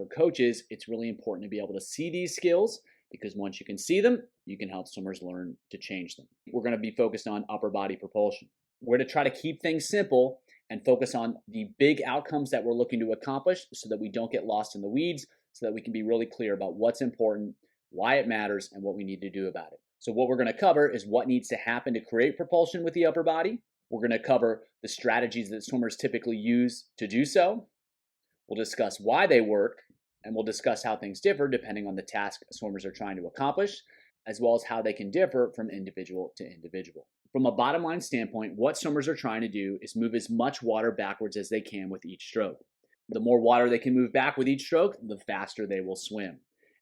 for coaches, it's really important to be able to see these skills, because once you can see them, you can help swimmers learn to change them. We're going to be focused on upper body propulsion. We're going to try to keep things simple and focus on the big outcomes that we're looking to accomplish so that we don't get lost in the weeds, so that we can be really clear about what's important, why it matters, and what we need to do about it. So what we're going to cover is what needs to happen to create propulsion with the upper body. We're going to cover the strategies that swimmers typically use to do so. We'll discuss why they work, and we'll discuss how things differ depending on the task swimmers are trying to accomplish, as well as how they can differ from individual to individual. From a bottom line standpoint, what swimmers are trying to do is move as much water backwards as they can with each stroke. The more water they can move back with each stroke, the faster they will swim.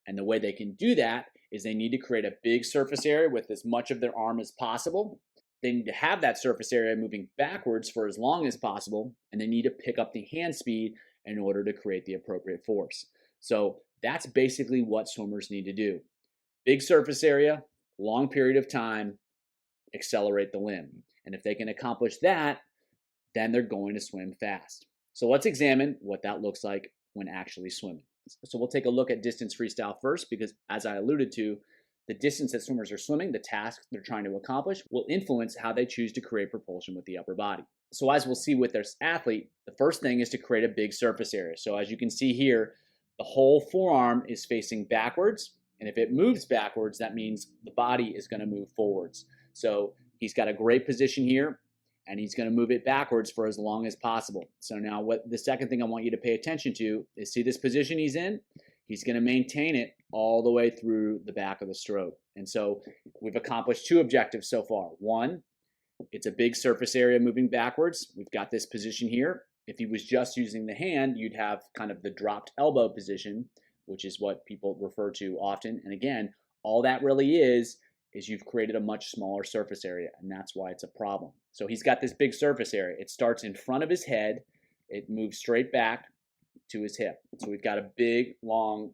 And the way they can do that is they need to create a big surface area with as much of their arm as possible. They need to have that surface area moving backwards for as long as possible, and they need to pick up the hand speed in order to create the appropriate force. So that's basically what swimmers need to do. Big surface area, long period of time, accelerate the limb. And if they can accomplish that, then they're going to swim fast. So let's examine what that looks like when actually swimming. So we'll take a look at distance freestyle first, because as I alluded to, the distance that swimmers are swimming, the task they're trying to accomplish, will influence how they choose to create propulsion with the upper body. So as we'll see with this athlete, the first thing is to create a big surface area. So as you can see here, the whole forearm is facing backwards. And if it moves backwards, that means the body is going to move forwards. So he's got a great position here, and he's going to move it backwards for as long as possible. So now what the second thing I want you to pay attention to is, see this position he's in? He's going to maintain it all the way through the back of the stroke. And so we've accomplished two objectives so far. One, it's a big surface area moving backwards. We've got this position here. If he was just using the hand, you'd have kind of the dropped elbow position, which is what people refer to often. And again, all that really is you've created a much smaller surface area, and that's why it's a problem. So he's got this big surface area. It starts in front of his head. It moves straight back to his hip. So we've got a big, long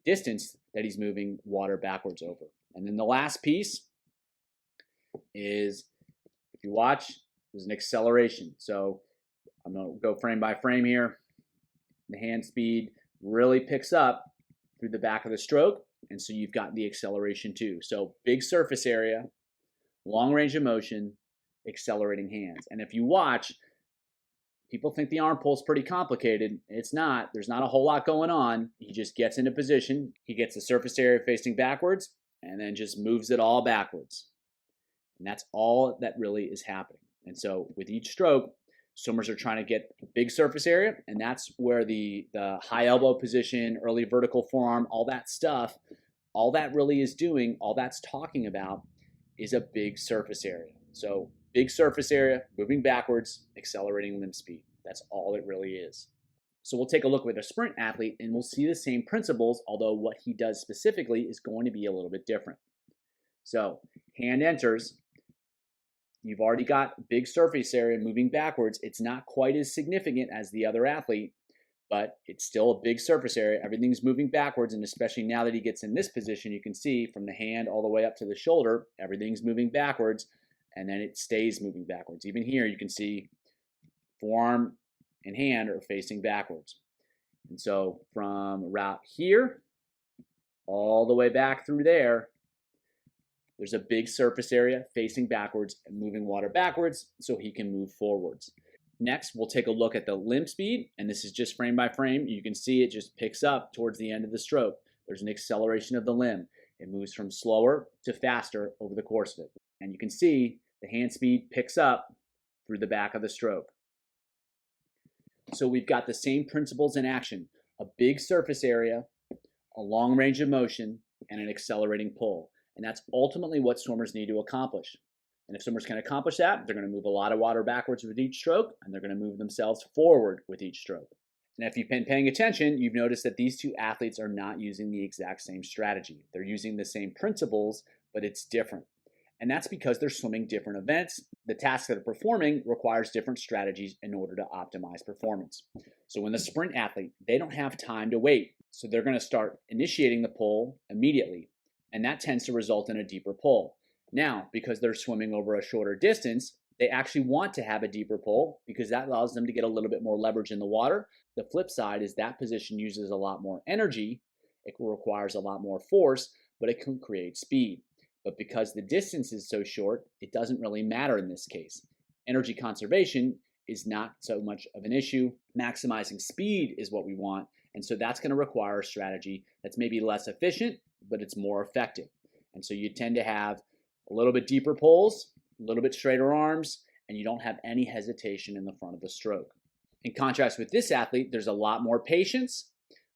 distance that he's moving water backwards over. And then the last piece is, if you watch, there's an acceleration. So I'm going to go frame by frame here. The hand speed really picks up through the back of the stroke, and so you've got the acceleration too. So big surface area, long range of motion, accelerating hands. And if you watch, people think the arm pull is pretty complicated. It's not. There's not a whole lot going on. He just gets into position. He gets the surface area facing backwards and then just moves it all backwards. And that's all that really is happening. And so with each stroke, swimmers are trying to get a big surface area, and that's where the high elbow position, early vertical forearm, all that stuff, all that really is doing, all that's talking about is a big surface area. So big surface area, moving backwards, accelerating limb speed. That's all it really is. So we'll take a look with a sprint athlete, and we'll see the same principles, although what he does specifically is going to be a little bit different. So hand enters. You've already got big surface area moving backwards. It's not quite as significant as the other athlete, but it's still a big surface area. Everything's moving backwards, and especially now that he gets in this position, you can see from the hand all the way up to the shoulder, everything's moving backwards, and then it stays moving backwards. Even here, you can see forearm and hand are facing backwards. And so from route here all the way back through there, there's a big surface area facing backwards and moving water backwards so he can move forwards. Next, we'll take a look at the limb speed, and this is just frame by frame. You can see it just picks up towards the end of the stroke. There's an acceleration of the limb. It moves from slower to faster over the course of it. And you can see the hand speed picks up through the back of the stroke. So we've got the same principles in action: a big surface area, a long range of motion, and an accelerating pull. And that's ultimately what swimmers need to accomplish. And if swimmers can accomplish that, they're going to move a lot of water backwards with each stroke, and they're going to move themselves forward with each stroke. And if you've been paying attention, you've noticed that these two athletes are not using the exact same strategy. They're using the same principles, but it's different. And that's because they're swimming different events. The task that they're performing requires different strategies in order to optimize performance. So when the sprint athlete, they don't have time to wait. So they're going to start initiating the pull immediately. And that tends to result in a deeper pull. Now, because they're swimming over a shorter distance, they actually want to have a deeper pull because that allows them to get a little bit more leverage in the water. The flip side is that position uses a lot more energy, it requires a lot more force, but it can create speed. But because the distance is so short, it doesn't really matter in this case. Energy conservation is not so much of an issue. Maximizing speed is what we want, and so that's going to require a strategy that's maybe less efficient, but it's more effective. And so you tend to have a little bit deeper pulls, a little bit straighter arms, and you don't have any hesitation in the front of the stroke. In contrast with this athlete, there's a lot more patience.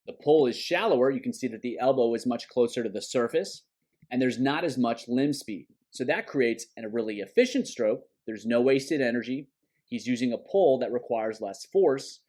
The pull is shallower. You can see that the elbow is much closer to the surface, and there's not as much limb speed. So that creates a really efficient stroke. There's no wasted energy. He's using a pull that requires less force,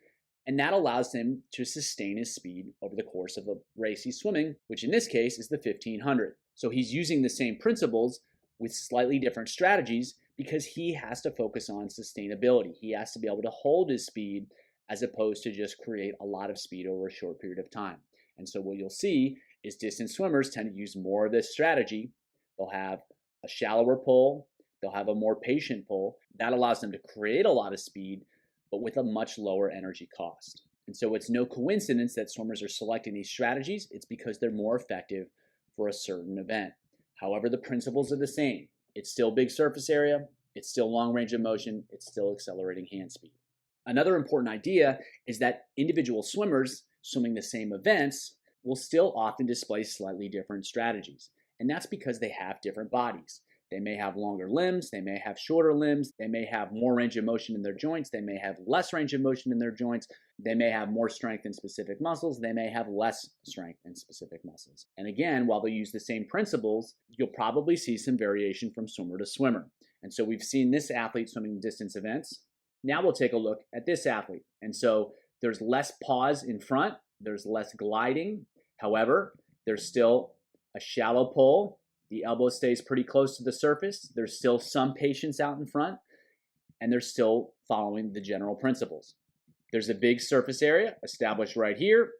and that allows him to sustain his speed over the course of a race he's swimming, which in this case is the 1500. So he's using the same principles with slightly different strategies because he has to focus on sustainability. He has to be able to hold his speed as opposed to just create a lot of speed over a short period of time. And so what you'll see is distance swimmers tend to use more of this strategy. They'll have a shallower pull, they'll have a more patient pull. That allows them to create a lot of speed, but with a much lower energy cost. And so it's no coincidence that swimmers are selecting these strategies. It's because they're more effective for a certain event. However, the principles are the same. It's still big surface area, it's still long range of motion, it's still accelerating hand speed. Another important idea is that individual swimmers swimming the same events will still often display slightly different strategies. And that's because they have different bodies. They may have longer limbs, they may have shorter limbs, they may have more range of motion in their joints, they may have less range of motion in their joints, they may have more strength in specific muscles, they may have less strength in specific muscles. And again, while they use the same principles, you'll probably see some variation from swimmer to swimmer. And so we've seen this athlete swimming distance events. Now we'll take a look at this athlete. And so there's less pause in front, there's less gliding. However, there's still a shallow pull. The elbow stays pretty close to the surface. There's still some patience out in front, and they're still following the general principles. There's a big surface area established right here,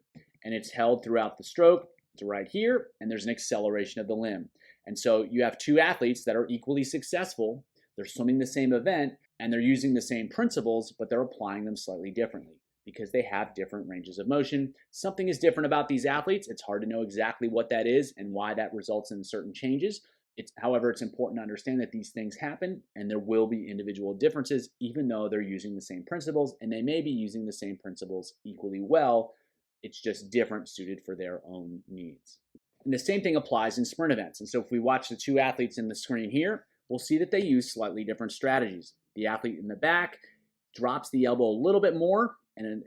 and it's held throughout the stroke to right here, and there's an acceleration of the limb. And so you have two athletes that are equally successful. They're swimming the same event, and they're using the same principles, but they're applying them slightly differently because they have different ranges of motion. Something is different about these athletes. It's hard to know exactly what that is and why that results in certain changes. However, it's important to understand that these things happen and there will be individual differences, even though they're using the same principles, and they may be using the same principles equally well. It's just different, suited for their own needs. And the same thing applies in sprint events. And so if we watch the two athletes in the screen here, we'll see that they use slightly different strategies. The athlete in the back drops the elbow a little bit more and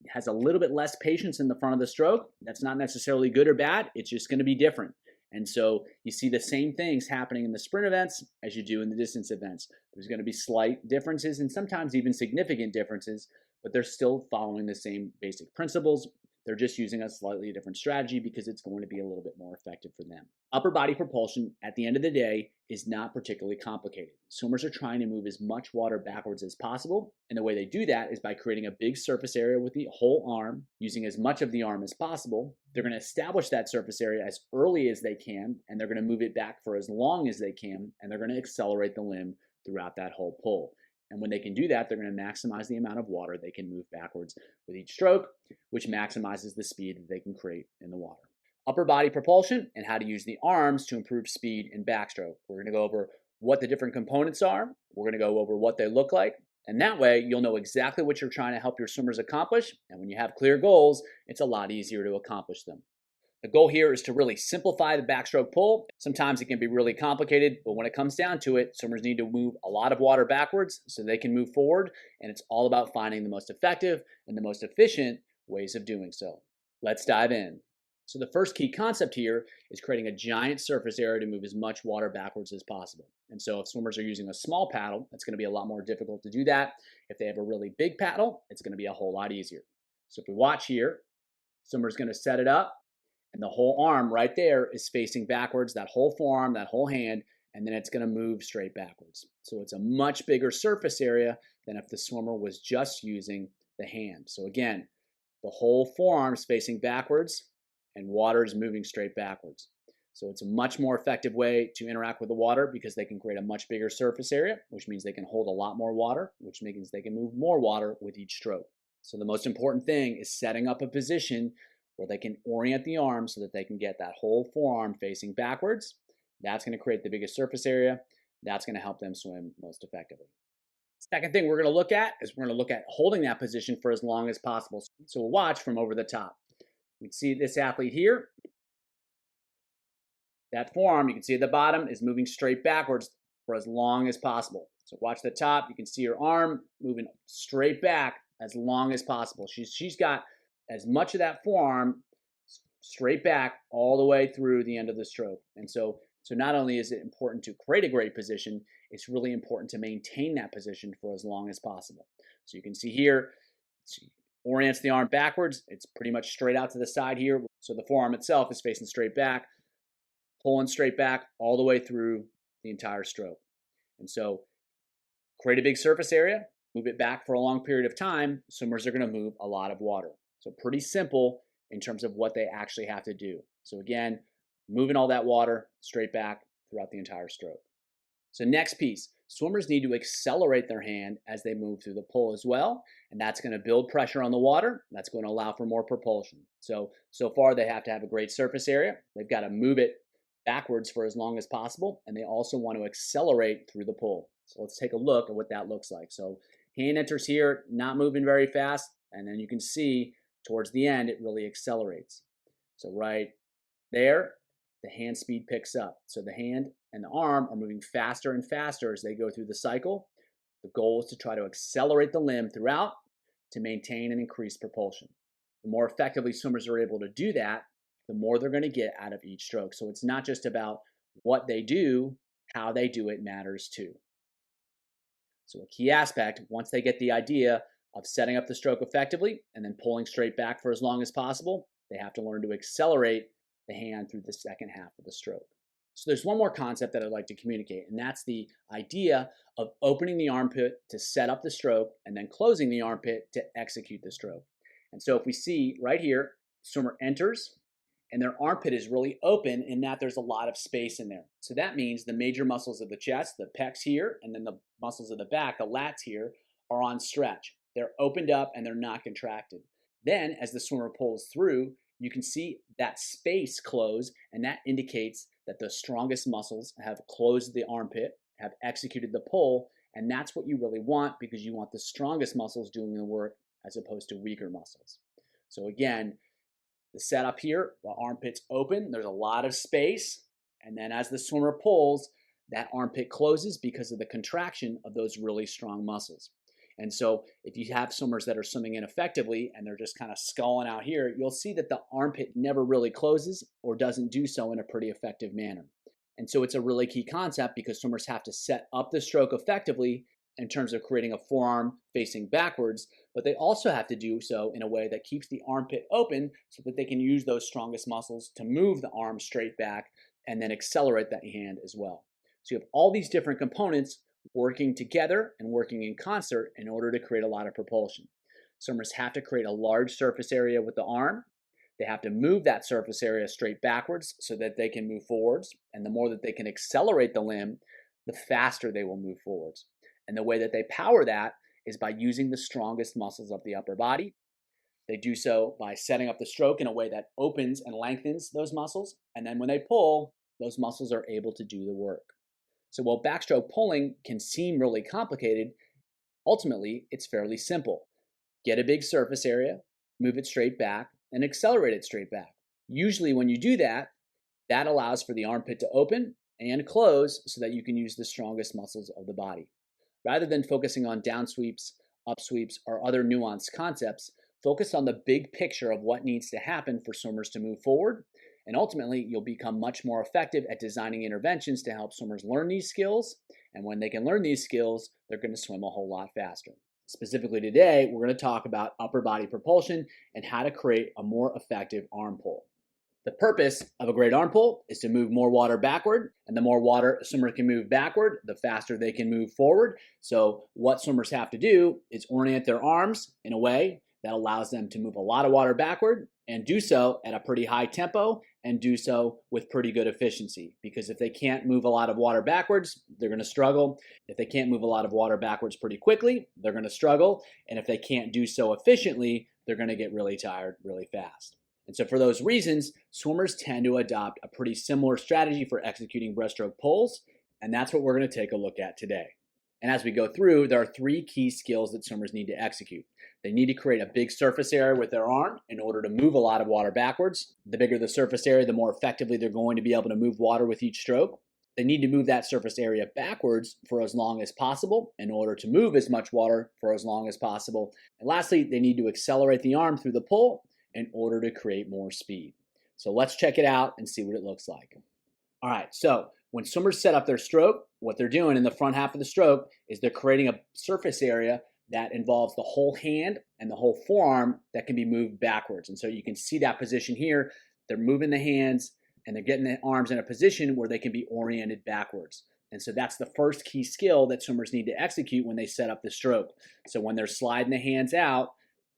has a little bit less patience in the front of the stroke. That's not necessarily good or bad. It's just going to be different. And so you see the same things happening in the sprint events as you do in the distance events. There's going to be slight differences and sometimes even significant differences, but they're still following the same basic principles. They're just using a slightly different strategy because it's going to be a little bit more effective for them. Upper body propulsion, at the end of the day, is not particularly complicated. Swimmers are trying to move as much water backwards as possible, and the way they do that is by creating a big surface area with the whole arm, using as much of the arm as possible. They're going to establish that surface area as early as they can, and they're going to move it back for as long as they can, and they're going to accelerate the limb throughout that whole pull. And when they can do that, they're going to maximize the amount of water they can move backwards with each stroke, which maximizes the speed that they can create in the water. Upper body propulsion and how to use the arms to improve speed in backstroke. We're going to go over what the different components are. We're going to go over what they look like. And that way, you'll know exactly what you're trying to help your swimmers accomplish. And when you have clear goals, it's a lot easier to accomplish them. The goal here is to really simplify the backstroke pull. Sometimes it can be really complicated, but when it comes down to it, swimmers need to move a lot of water backwards so they can move forward, and it's all about finding the most effective and the most efficient ways of doing so. Let's dive in. So the first key concept here is creating a giant surface area to move as much water backwards as possible. And so if swimmers are using a small paddle, it's going to be a lot more difficult to do that. If they have a really big paddle, it's going to be a whole lot easier. So if we watch here, swimmer's going to set it up, and the whole arm right there is facing backwards, that whole forearm, that whole hand, and then it's going to move straight backwards. So it's a much bigger surface area than if the swimmer was just using the hand. So again, the whole forearm is facing backwards and water is moving straight backwards. So it's a much more effective way to interact with the water because they can create a much bigger surface area, which means they can hold a lot more water, which means they can move more water with each stroke. So the most important thing is setting up a position where they can orient the arm so that they can get that whole forearm facing backwards. That's going to create the biggest surface area. That's going to help them swim most effectively. Second thing we're going to look at is we're going to look at holding that position for as long as possible. So we'll watch from over the top. You can see this athlete here. That forearm, you can see at the bottom, is moving straight backwards for as long as possible. So watch the top. You can see her arm moving straight back as long as possible. She's got as much of that forearm straight back all the way through the end of the stroke. And so not only is it important to create a great position, it's really important to maintain that position for as long as possible. So you can see here, she orients the arm backwards. It's pretty much straight out to the side here. So the forearm itself is facing straight back, pulling straight back all the way through the entire stroke. And so create a big surface area, move it back for a long period of time. Swimmers are going to move a lot of water. So pretty simple in terms of what they actually have to do. So again, moving all that water straight back throughout the entire stroke. So next piece, swimmers need to accelerate their hand as they move through the pull as well, and that's going to build pressure on the water. That's going to allow for more propulsion. So far they have to have a great surface area. They've got to move it backwards for as long as possible, and they also want to accelerate through the pull. So let's take a look at what that looks like. So hand enters here, not moving very fast, and then you can see towards the end it really accelerates. So right there, the hand speed picks up. So the hand and the arm are moving faster and faster as they go through the cycle. The goal is to try to accelerate the limb throughout to maintain and increase propulsion. The more effectively swimmers are able to do that, the more they're going to get out of each stroke. So it's not just about what they do, how they do it matters too. So a key aspect, once they get the idea of setting up the stroke effectively and then pulling straight back for as long as possible, they have to learn to accelerate the hand through the second half of the stroke. So there's one more concept that I'd like to communicate, and that's the idea of opening the armpit to set up the stroke and then closing the armpit to execute the stroke. And so if we see right here, swimmer enters and their armpit is really open in that there's a lot of space in there. So that means the major muscles of the chest, the pecs here, and then the muscles of the back, the lats here, are on stretch. They're opened up and they're not contracted. Then as the swimmer pulls through, you can see that space close, and that indicates that the strongest muscles have closed the armpit, have executed the pull, and that's what you really want because you want the strongest muscles doing the work as opposed to weaker muscles. So again, the setup here, the armpit's open, there's a lot of space, and then as the swimmer pulls, that armpit closes because of the contraction of those really strong muscles. And so if you have swimmers that are swimming ineffectively and they're just kind of sculling out here, you'll see that the armpit never really closes or doesn't do so in a pretty effective manner. And so it's a really key concept because swimmers have to set up the stroke effectively in terms of creating a forearm facing backwards, but they also have to do so in a way that keeps the armpit open so that they can use those strongest muscles to move the arm straight back and then accelerate that hand as well. So you have all these different components working together and working in concert in order to create a lot of propulsion. Swimmers have to create a large surface area with the arm. They have to move that surface area straight backwards so that they can move forwards. And the more that they can accelerate the limb, the faster they will move forwards. And the way that they power that is by using the strongest muscles of the upper body. They do so by setting up the stroke in a way that opens and lengthens those muscles. And then when they pull, those muscles are able to do the work. So while backstroke pulling can seem really complicated, ultimately it's fairly simple. Get a big surface area, move it straight back, and accelerate it straight back. Usually when you do that, that allows for the armpit to open and close so that you can use the strongest muscles of the body. Rather than focusing on down sweeps, up sweeps, or other nuanced concepts, focus on the big picture of what needs to happen for swimmers to move forward. And ultimately, you'll become much more effective at designing interventions to help swimmers learn these skills. And when they can learn these skills, they're going to swim a whole lot faster. Specifically today, we're going to talk about upper body propulsion and how to create a more effective arm pull. The purpose of a great arm pull is to move more water backward, and the more water a swimmer can move backward, the faster they can move forward. So what swimmers have to do is orient their arms in a way that allows them to move a lot of water backward and do so at a pretty high tempo and do so with pretty good efficiency. Because if they can't move a lot of water backwards, they're going to struggle. If they can't move a lot of water backwards pretty quickly, they're going to struggle. And if they can't do so efficiently, they're going to get really tired really fast. And so for those reasons, swimmers tend to adopt a pretty similar strategy for executing breaststroke pulls, and that's what we're going to take a look at today. And as we go through, there are 3 key skills that swimmers need to execute. They need to create a big surface area with their arm in order to move a lot of water backwards. The bigger the surface area, the more effectively they're going to be able to move water with each stroke. They need to move that surface area backwards for as long as possible in order to move as much water for as long as possible. And lastly, they need to accelerate the arm through the pull in order to create more speed. So let's check it out and see what it looks like. All right, so when swimmers set up their stroke, what they're doing in the front half of the stroke is they're creating a surface area that involves the whole hand and the whole forearm that can be moved backwards. And so you can see that position here. They're moving the hands and they're getting the arms in a position where they can be oriented backwards. And so that's the first key skill that swimmers need to execute when they set up the stroke. So when they're sliding the hands out,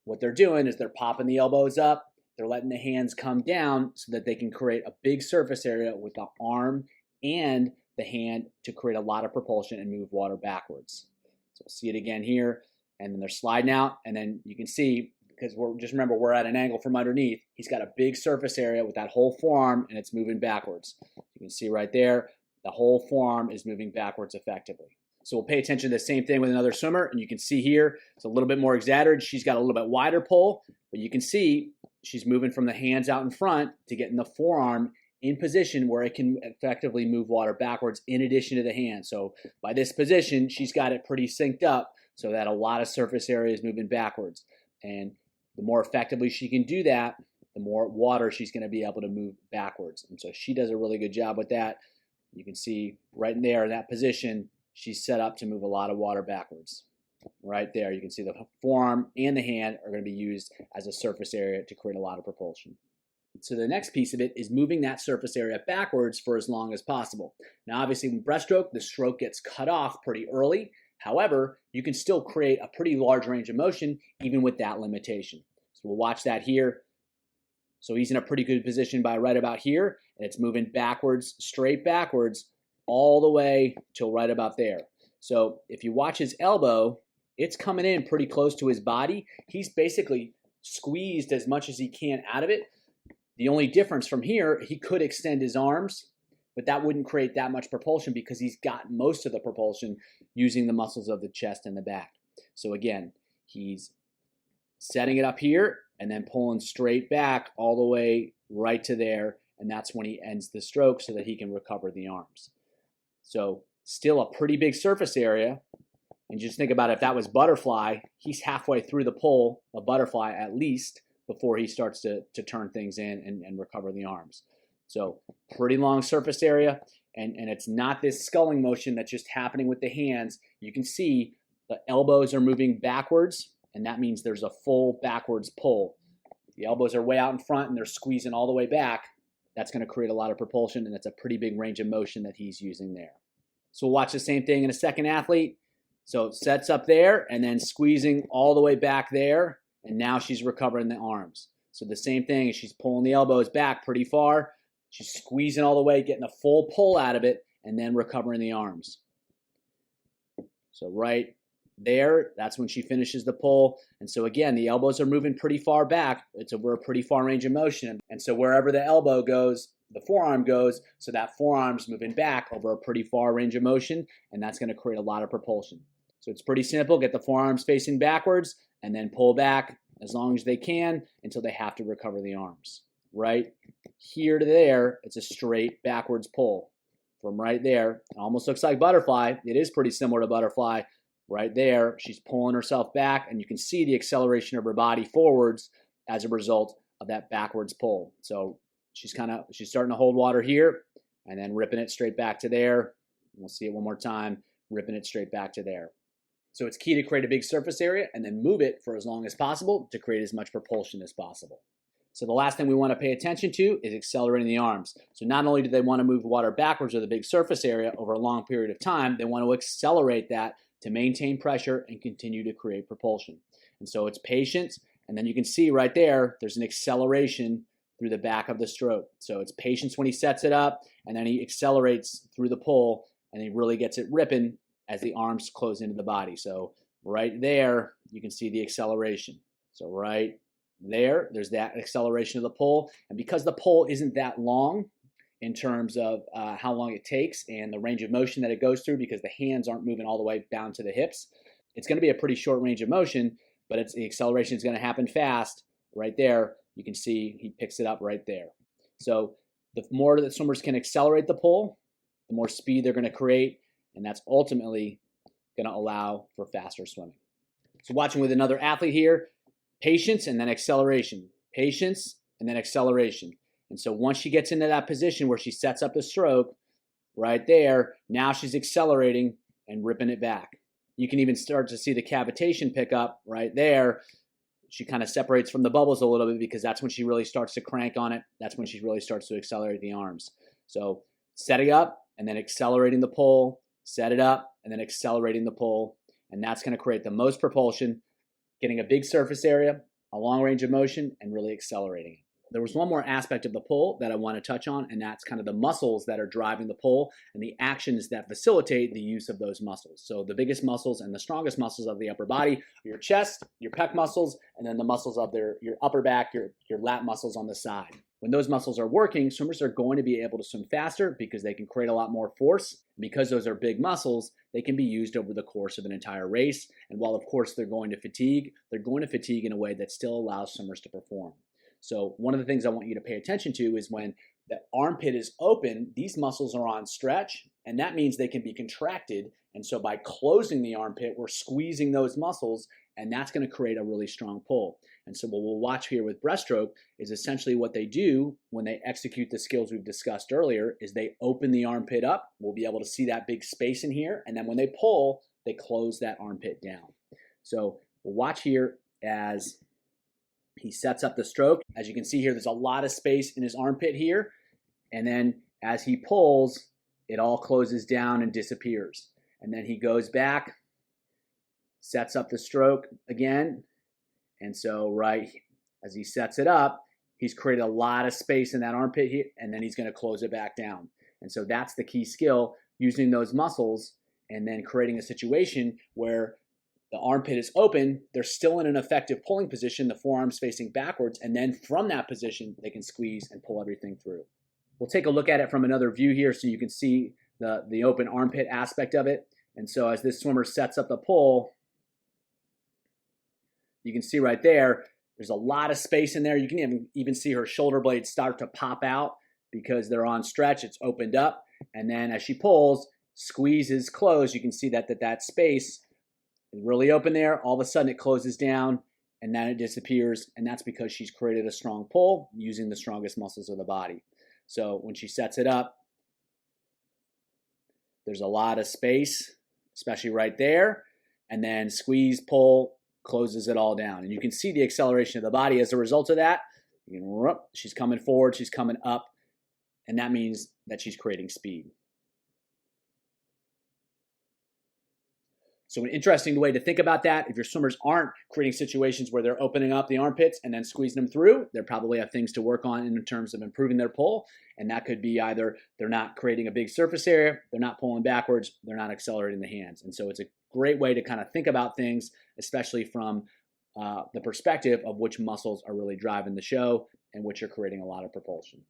what they're doing is they're popping the elbows up, they're letting the hands come down so that they can create a big surface area with the arm and the hand to create a lot of propulsion and move water backwards. So we'll see it again here, and then they're sliding out, and then you can see, because just remember we're at an angle from underneath, he's got a big surface area with that whole forearm, and it's moving backwards. You can see right there, the whole forearm is moving backwards effectively. So we'll pay attention to the same thing with another swimmer, and you can see here, it's a little bit more exaggerated. She's got a little bit wider pull, but you can see she's moving from the hands out in front to getting the forearm in position where it can effectively move water backwards in addition to the hand. So by this position, she's got it pretty synced up so that a lot of surface area is moving backwards. And the more effectively she can do that, the more water she's going to be able to move backwards. And so she does a really good job with that. You can see right in there in that position, she's set up to move a lot of water backwards. Right there, you can see the forearm and the hand are going to be used as a surface area to create a lot of propulsion. So the next piece of it is moving that surface area backwards for as long as possible. Now obviously with breaststroke, the stroke gets cut off pretty early. However, you can still create a pretty large range of motion even with that limitation. So we'll watch that here. So he's in a pretty good position by right about here, and it's moving backwards, straight backwards, all the way till right about there. So if you watch his elbow, it's coming in pretty close to his body. He's basically squeezed as much as he can out of it. The only difference from here, he could extend his arms, but that wouldn't create that much propulsion because he's got most of the propulsion using the muscles of the chest and the back. So again, he's setting it up here and then pulling straight back all the way right to there, and that's when he ends the stroke so that he can recover the arms. So still a pretty big surface area. And just think about it, if that was butterfly, he's halfway through the pull of butterfly at least before he starts to turn things in and recover the arms. So pretty long surface area, and it's not this sculling motion that's just happening with the hands. You can see the elbows are moving backwards, and that means there's a full backwards pull. The elbows are way out in front and they're squeezing all the way back. That's going to create a lot of propulsion, and it's a pretty big range of motion that he's using there. So we'll watch the same thing in a second athlete. So sets up there and then squeezing all the way back there, and now she's recovering the arms. So the same thing, she's pulling the elbows back pretty far. She's squeezing all the way, getting a full pull out of it, and then recovering the arms. So right there, that's when she finishes the pull. And so again, the elbows are moving pretty far back. It's over a pretty far range of motion. And so wherever the elbow goes, the forearm goes, so that forearm's moving back over a pretty far range of motion, and that's going to create a lot of propulsion. So it's pretty simple. Get the forearms facing backwards and then pull back as long as they can until they have to recover the arms. Right here to there, it's a straight backwards pull. From right there, it almost looks like butterfly. It is pretty similar to butterfly. Right there, she's pulling herself back, and you can see the acceleration of her body forwards as a result of that backwards pull. So she's starting to hold water here and then ripping it straight back to there. We'll see it one more time, ripping it straight back to there. So it's key to create a big surface area and then move it for as long as possible to create as much propulsion as possible. So the last thing we want to pay attention to is accelerating the arms. So not only do they want to move water backwards with a big surface area over a long period of time, they want to accelerate that to maintain pressure and continue to create propulsion. And so it's patience And then you can see right there, there's an acceleration through the back of the stroke. So it's patience when he sets it up, and then he accelerates through the pull, and he really gets it ripping as the arms close into the body. So right there, you can see the acceleration. So right there, there's that acceleration of the pull. And because the pull isn't that long in terms of how long it takes and the range of motion that it goes through, because the hands aren't moving all the way down to the hips, it's going to be a pretty short range of motion, but the acceleration is going to happen fast. Right there, you can see he picks it up right there. So the more that swimmers can accelerate the pull, the more speed they're going to create, and that's ultimately going to allow for faster swimming. So watching with another athlete here, patience and then acceleration, patience and then acceleration. And so once she gets into that position where she sets up the stroke, right there, now she's accelerating and ripping it back. You can even start to see the cavitation pick up right there. She kind of separates from the bubbles a little bit because that's when she really starts to crank on it. That's when she really starts to accelerate the arms. So setting up and then accelerating the pull, set it up and then accelerating the pull. And that's going to create the most propulsion, getting a big surface area, a long range of motion, and really accelerating it. There was one more aspect of the pull that I want to touch on, and that's kind of the muscles that are driving the pull and the actions that facilitate the use of those muscles. So the biggest muscles and the strongest muscles of the upper body are your chest, your pec muscles, and then the muscles of your upper back, your lat muscles on the side. When those muscles are working, swimmers are going to be able to swim faster because they can create a lot more force. Because those are big muscles, they can be used over the course of an entire race. And while, of course, they're going to fatigue in a way that still allows swimmers to perform. So one of the things I want you to pay attention to is when the armpit is open, these muscles are on stretch, and that means they can be contracted. And so by closing the armpit, we're squeezing those muscles, and that's going to create a really strong pull. And so what we'll watch here with breaststroke is essentially what they do when they execute the skills we've discussed earlier is they open the armpit up. We'll be able to see that big space in here. And then when they pull, they close that armpit down. So we'll watch here as he sets up the stroke. As you can see here, there's a lot of space in his armpit here. And then as he pulls, it all closes down and disappears. And then he goes back, sets up the stroke again. And so right as he sets it up, he's created a lot of space in that armpit here, and then he's going to close it back down. And so that's the key skill, using those muscles and then creating a situation where the armpit is open, they're still in an effective pulling position, the forearms facing backwards, and then from that position, they can squeeze and pull everything through. We'll take a look at it from another view here so you can see the open armpit aspect of it. And so as this swimmer sets up the pull, you can see right there, there's a lot of space in there. You can even see her shoulder blades start to pop out because they're on stretch. It's opened up. And then as she pulls, squeezes closed, you can see that space is really open there. All of a sudden it closes down and then it disappears. And that's because she's created a strong pull using the strongest muscles of the body. So when she sets it up, there's a lot of space, especially right there. And then squeeze, pull, closes it all down. And you can see the acceleration of the body as a result of that. She's coming forward, she's coming up, and that means that she's creating speed. So an interesting way to think about that, if your swimmers aren't creating situations where they're opening up the armpits and then squeezing them through, they probably have things to work on in terms of improving their pull. And that could be either they're not creating a big surface area, they're not pulling backwards, they're not accelerating the hands. And so it's a great way to kind of think about things, especially from the perspective of which muscles are really driving the show and which are creating a lot of propulsion.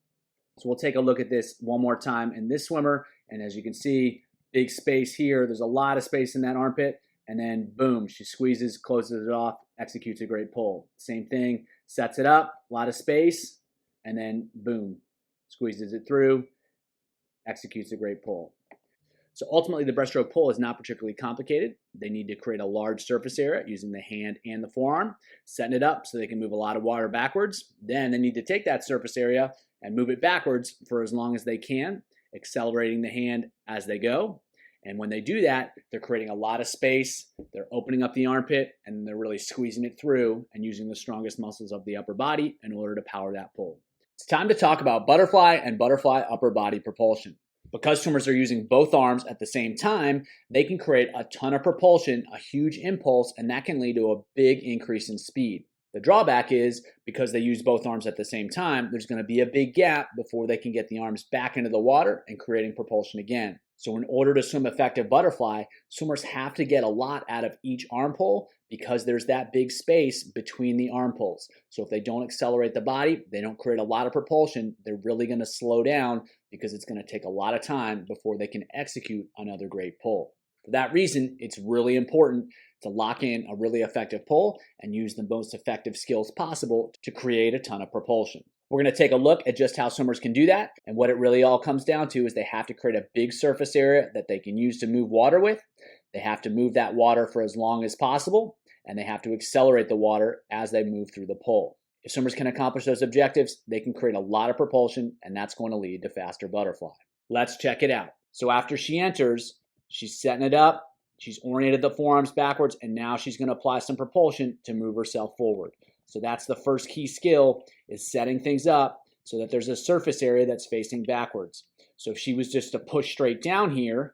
So we'll take a look at this one more time in this swimmer. And as you can see, big space here. There's a lot of space in that armpit. And then boom, she squeezes, closes it off, executes a great pull. Same thing, sets it up, a lot of space, and then boom, squeezes it through, executes a great pull. So ultimately, the breaststroke pull is not particularly complicated. They need to create a large surface area using the hand and the forearm, setting it up so they can move a lot of water backwards. Then they need to take that surface area and move it backwards for as long as they can, accelerating the hand as they go. And when they do that, they're creating a lot of space, they're opening up the armpit, and they're really squeezing it through and using the strongest muscles of the upper body in order to power that pull. It's time to talk about butterfly and butterfly upper body propulsion. Because swimmers are using both arms at the same time, they can create a ton of propulsion, a huge impulse, and that can lead to a big increase in speed. The drawback is because they use both arms at the same time, there's going to be a big gap before they can get the arms back into the water and creating propulsion again. So in order to swim effective butterfly, swimmers have to get a lot out of each arm pull because there's that big space between the arm pulls. So if they don't accelerate the body, they don't create a lot of propulsion, they're really going to slow down because it's going to take a lot of time before they can execute another great pull. For that reason, it's really important to lock in a really effective pull and use the most effective skills possible to create a ton of propulsion. We're going to take a look at just how swimmers can do that, and what it really all comes down to is they have to create a big surface area that they can use to move water with. They have to move that water for as long as possible, and they have to accelerate the water as they move through the pull. If swimmers can accomplish those objectives, they can create a lot of propulsion, and that's going to lead to faster butterfly. Let's check it out. So after she enters, she's setting it up, she's oriented the forearms backwards, and now she's going to apply some propulsion to move herself forward. So that's the first key skill, is setting things up so that there's a surface area that's facing backwards. So if she was just to push straight down here,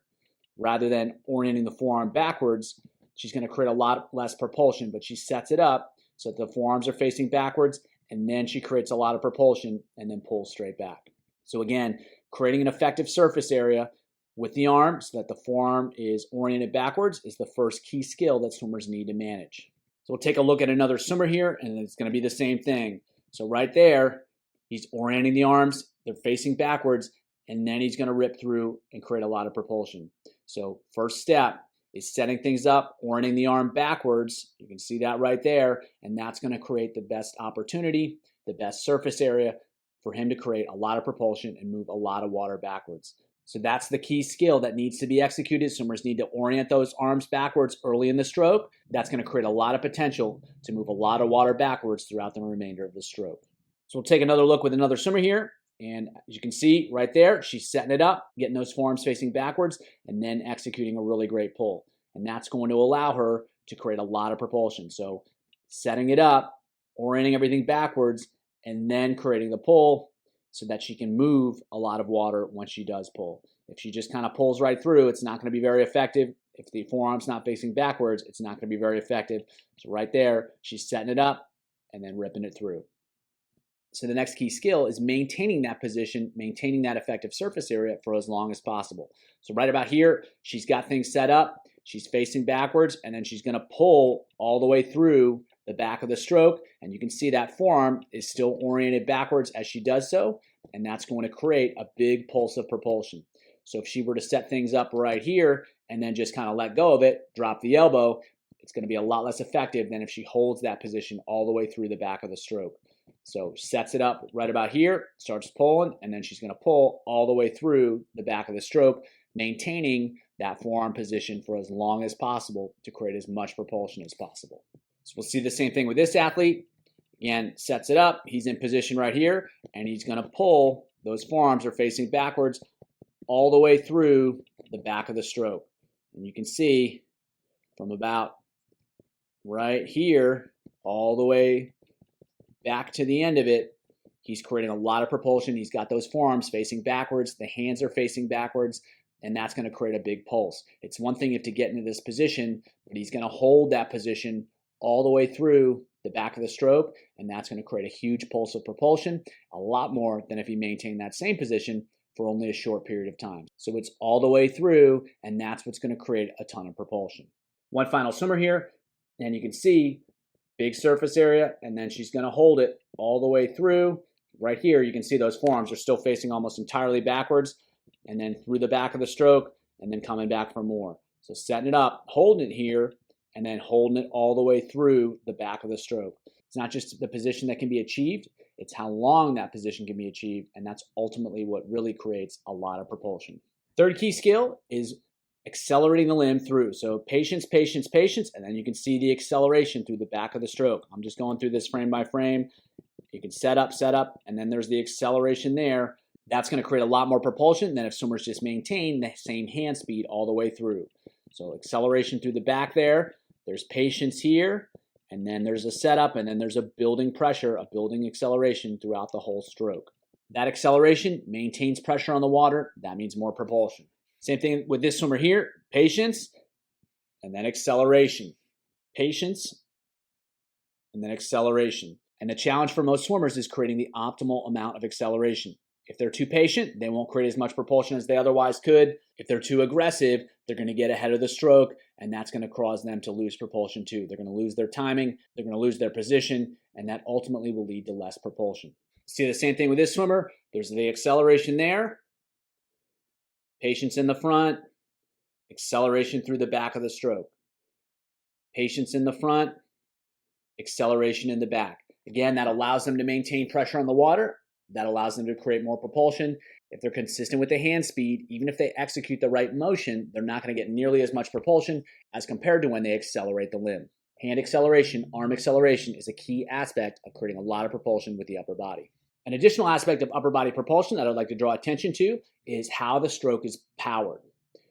rather than orienting the forearm backwards, she's going to create a lot less propulsion, but she sets it up so that the forearms are facing backwards, and then she creates a lot of propulsion and then pulls straight back. So again, creating an effective surface area with the arm so that the forearm is oriented backwards is the first key skill that swimmers need to manage. So we'll take a look at another swimmer here, and it's going to be the same thing. So right there, he's orienting the arms, they're facing backwards, and then he's going to rip through and create a lot of propulsion. So first step is setting things up, orienting the arm backwards. You can see that right there, and that's going to create the best opportunity, the best surface area for him to create a lot of propulsion and move a lot of water backwards. So that's the key skill that needs to be executed. Swimmers need to orient those arms backwards early in the stroke. That's going to create a lot of potential to move a lot of water backwards throughout the remainder of the stroke. So we'll take another look with another swimmer here. And as you can see right there, she's setting it up, getting those forearms facing backwards, and then executing a really great pull. And that's going to allow her to create a lot of propulsion. So setting it up, orienting everything backwards, and then creating the pull so that she can move a lot of water once she does pull. If she just kind of pulls right through, it's not going to be very effective. If the forearm's not facing backwards, it's not going to be very effective. So right there, she's setting it up and then ripping it through. So the next key skill is maintaining that position, maintaining that effective surface area for as long as possible. So right about here, she's got things set up, she's facing backwards, and then she's going to pull all the way through the back of the stroke, and you can see that forearm is still oriented backwards as she does so, and that's going to create a big pulse of propulsion. So if she were to set things up right here and then just kind of let go of it, drop the elbow, it's going to be a lot less effective than if she holds that position all the way through the back of the stroke. So sets it up right about here, starts pulling, and then she's going to pull all the way through the back of the stroke, maintaining that forearm position for as long as possible to create as much propulsion as possible. So we'll see the same thing with this athlete. Again, sets it up. He's in position right here, and he's going to pull. Those forearms are facing backwards all the way through the back of the stroke. And you can see from about right here all the way back to the end of it, he's creating a lot of propulsion. He's got those forearms facing backwards. The hands are facing backwards, and that's going to create a big pulse. It's one thing if to get into this position, but he's going to hold that position all the way through the back of the stroke, and that's going to create a huge pulse of propulsion, a lot more than if he maintained that same position for only a short period of time. So it's all the way through, and that's what's going to create a ton of propulsion. One final swimmer here, and you can see big surface area, and then she's going to hold it all the way through. Right here, you can see those forearms are still facing almost entirely backwards, and then through the back of the stroke, and then coming back for more. So setting it up, holding it here, and then holding it all the way through the back of the stroke. It's not just the position that can be achieved, it's how long that position can be achieved, and that's ultimately what really creates a lot of propulsion. Third key skill is accelerating the limb through. So patience, patience, patience, and then you can see the acceleration through the back of the stroke. I'm just going through this frame by frame. You can set up, and then there's the acceleration there. That's going to create a lot more propulsion than if swimmers just maintain the same hand speed all the way through. So acceleration through the back there. There's patience here, and then there's a setup, and then there's a building pressure, a building acceleration throughout the whole stroke. That acceleration maintains pressure on the water. That means more propulsion. Same thing with this swimmer here. Patience, and then acceleration. Patience, and then acceleration. And the challenge for most swimmers is creating the optimal amount of acceleration. If they're too patient, they won't create as much propulsion as they otherwise could. If they're too aggressive, they're going to get ahead of the stroke, and that's going to cause them to lose propulsion too. They're going to lose their timing, they're going to lose their position, and that ultimately will lead to less propulsion. See the same thing with this swimmer. There's the acceleration there, patience in the front, acceleration through the back of the stroke. Patience in the front, acceleration in the back. Again, that allows them to maintain pressure on the water. That allows them to create more propulsion. If they're consistent with the hand speed, even if they execute the right motion, they're not going to get nearly as much propulsion as compared to when they accelerate the limb. Hand acceleration, arm acceleration is a key aspect of creating a lot of propulsion with the upper body. An additional aspect of upper body propulsion that I'd like to draw attention to is how the stroke is powered.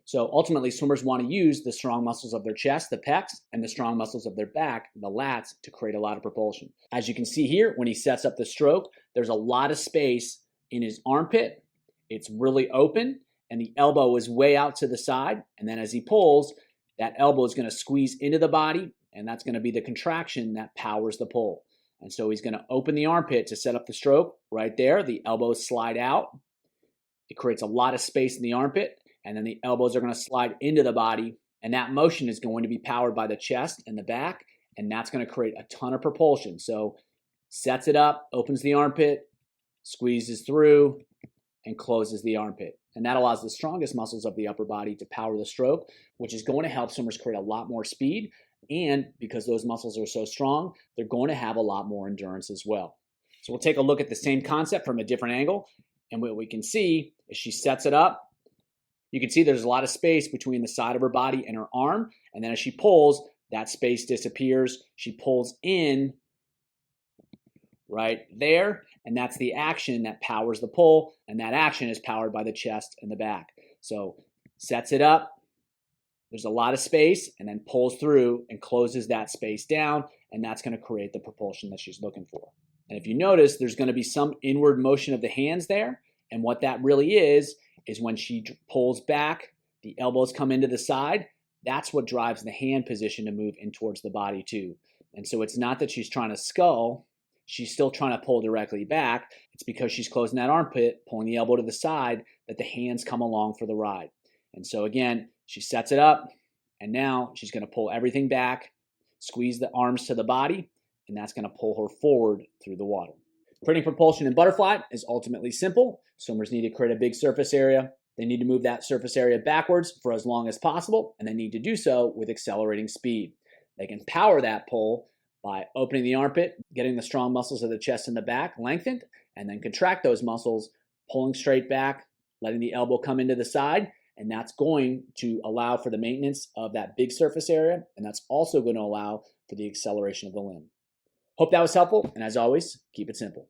So ultimately, swimmers want to use the strong muscles of their chest, the pecs, and the strong muscles of their back, the lats, to create a lot of propulsion. As you can see here, when he sets up the stroke, there's a lot of space in his armpit. It's really open, and the elbow is way out to the side. And then as he pulls, that elbow is going to squeeze into the body, and that's going to be the contraction that powers the pull. And so he's going to open the armpit to set up the stroke right there. The elbows slide out. It creates a lot of space in the armpit. And then the elbows are going to slide into the body, and that motion is going to be powered by the chest and the back, and that's going to create a ton of propulsion. So sets it up, opens the armpit, squeezes through, and closes the armpit. And that allows the strongest muscles of the upper body to power the stroke, which is going to help swimmers create a lot more speed. And because those muscles are so strong, they're going to have a lot more endurance as well. So we'll take a look at the same concept from a different angle. And what we can see is she sets it up. You can see there's a lot of space between the side of her body and her arm. And then as she pulls, that space disappears. She pulls in right there. And that's the action that powers the pull. And that action is powered by the chest and the back. So sets it up. There's a lot of space, and then pulls through and closes that space down. And that's going to create the propulsion that she's looking for. And if you notice, there's going to be some inward motion of the hands there. And what that really is when she pulls back, the elbows come into the side. That's what drives the hand position to move in towards the body too. And so it's not that she's trying to scull. She's still trying to pull directly back. It's because she's closing that armpit, pulling the elbow to the side, that the hands come along for the ride. And so again, she sets it up, and now she's going to pull everything back, squeeze the arms to the body, and that's going to pull her forward through the water. Creating propulsion in butterfly is ultimately simple. Swimmers need to create a big surface area. They need to move that surface area backwards for as long as possible, and they need to do so with accelerating speed. They can power that pull by opening the armpit, getting the strong muscles of the chest and the back lengthened, and then contract those muscles, pulling straight back, letting the elbow come into the side, and that's going to allow for the maintenance of that big surface area, and that's also going to allow for the acceleration of the limb. Hope that was helpful, and as always, keep it simple.